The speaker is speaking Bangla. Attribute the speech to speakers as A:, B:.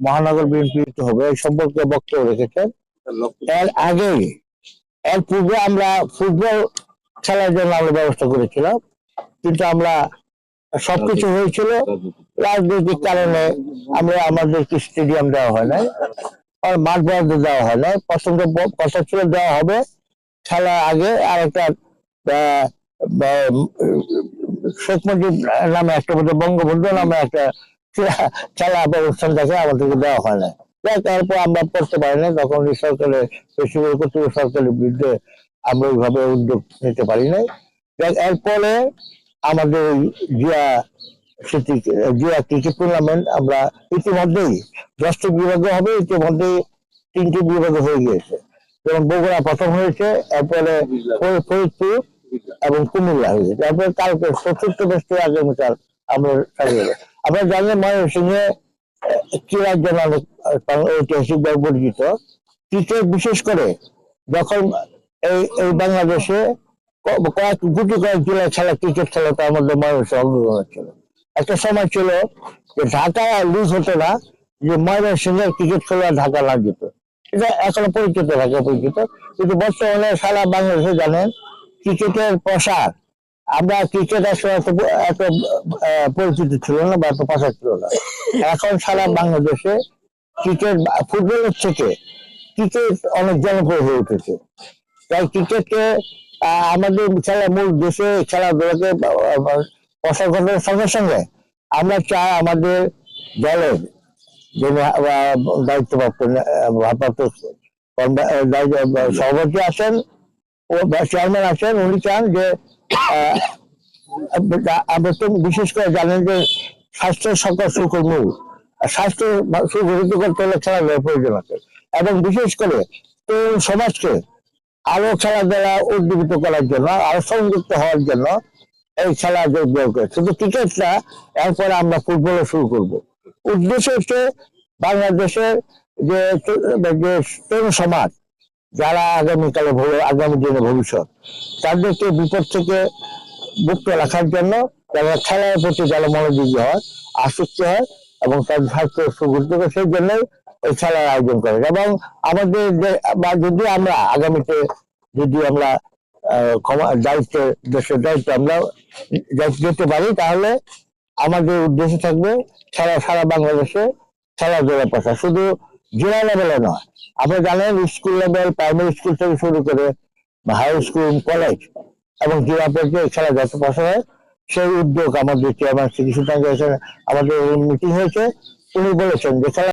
A: মহানগর বিএনপি হবে এই সম্পর্কে বক্তব্য রেখেছেন। এর আগে এর পূর্বে আমরা ফুটবল খেলার জন্য আমরা ব্যবস্থা করেছিলাম, কিন্তু আমরা সবকিছু হয়েছিল রাজনৈতিক কারণে আমরা আমাদেরকে স্টেডিয়াম দেওয়া হয় নাই, আর মাঠ বরাদ্দ দেওয়া হয় নাই। প্রথম কথা ছিল দেওয়া হবে খেলার আগে আর একটা শেখ মুজিব নামে একটা বঙ্গবন্ধু নামে একটা খেলা অনুষ্ঠান দেখে আমাদেরকে দেওয়া হয় না। তারপর আমরা করতে পারি না, তখন সরকারের সরকারের বিরুদ্ধে আমরা ওইভাবে উদ্যোগ নিতে পারি নাই। এরপরে আমাদের জিয়া জিয়া ক্রিকেট টুর্নামেন্ট আমরা ইতিমধ্যেই 10টি বিভাগে হবে, ইতিমধ্যেই 3টি বিভাগে হয়ে গিয়েছে। যেমন বগুড়া প্রথম হয়েছে, এরপরে ফরিদপুর এবং কুমিল্লা হয়েছে, তারপরে কালকে 4th ম্যাচটি আগামীকাল আমরা সারিয়ে দেবো। আমরা জানি ময়মনসিংহে ক্রীড়ার জন্য অনেক ঐতিহাসিকভাবে পরিচিত। ক্রিকেট বিশেষ করে যখন এই বাংলাদেশে কয়েক জেলায় খেলা ক্রিকেট খেলা, তার মধ্যে ময়মনসিংহ অংশগ্রহণ ছিল। একটা সময় ছিল যে ঢাকা লিগ হতো না, যে ময়মনসিংহের ক্রিকেট খেলা ঢাকা না যেত, এটা এখনো পরিচিত থাকে পরিচিত। কিন্তু বর্তমানে সারা বাংলাদেশে জানেন ক্রিকেটের প্রসার, আমরা ক্রিকেট আসলে এত পরিচিত ছিল না বা এত প্রসার ছিল না। এখন সারা বাংলাদেশে ক্রিকেট ফুটবলের থেকে ক্রিকেট অনেক জনপ্রিয় হয়ে উঠেছে। তাই ক্রিকেটকে আমাদের খেলা মূল দেশে খেলাধুলাকে প্রসার ঘটানোর সঙ্গে সঙ্গে আমরা চাই আমাদের দলের দায়িত্বপ্রাপ্ত সভাপতি আছেন ও চেয়ারম্যান আছেন, উনি চান যে আমরা তো বিশেষ করে জানেন যে স্বাস্থ্য সকল সুখের মূল, স্বাস্থ্য সুগঠিত করতে হলে খেলাধুলার প্রয়োজন আছে, এবং বিশেষ করে তরুণ সমাজকে আরো খেলাধুলা উদ্দীপিত করার জন্য, আরো সংযুক্ত হওয়ার জন্য এই খেলা যোগ করে। শুধু ক্রিকেট না, এরপরে আমরা ফুটবলও শুরু করবো। উদ্দেশ্য হচ্ছে বাংলাদেশের যে তরুণ সমাজ যারা আগামীকালে আগামী দিনে ভবিষ্যৎ, তাদেরকে বিপদ থেকে মুক্ত রাখার জন্য তারা খেলার প্রতি যারা মনোযোগী হয়, আসক্তি হয় এবং তার স্বাস্থ্য সুগঠিত করে, সেই জন্যই এই খেলার আয়োজন করে। এবং আমাদের যদি আমরা আগামীতে যদি আমরা দেশের দায়িত্ব আমরা যেতে পারি, তাহলে আমাদের উদ্দেশ্য থাকবে সারা বাংলাদেশে খেলাধুলা প্রসার, শুধু জেলা লেভেলে নয়। আপনি জানেন স্কুল লেভেল, প্রাইমারি স্কুল থেকে শুরু করে হাই স্কুল, কলেজ এবং জেলা পর্যায়ে খেলাধুলা প্রসার হয়। সেই উদ্যোগ আমাদের চেয়ারম্যান শ্রী কৃষ্ণ আমাদের মিটিং হয়েছে, উনি বলেছেন যে খেলা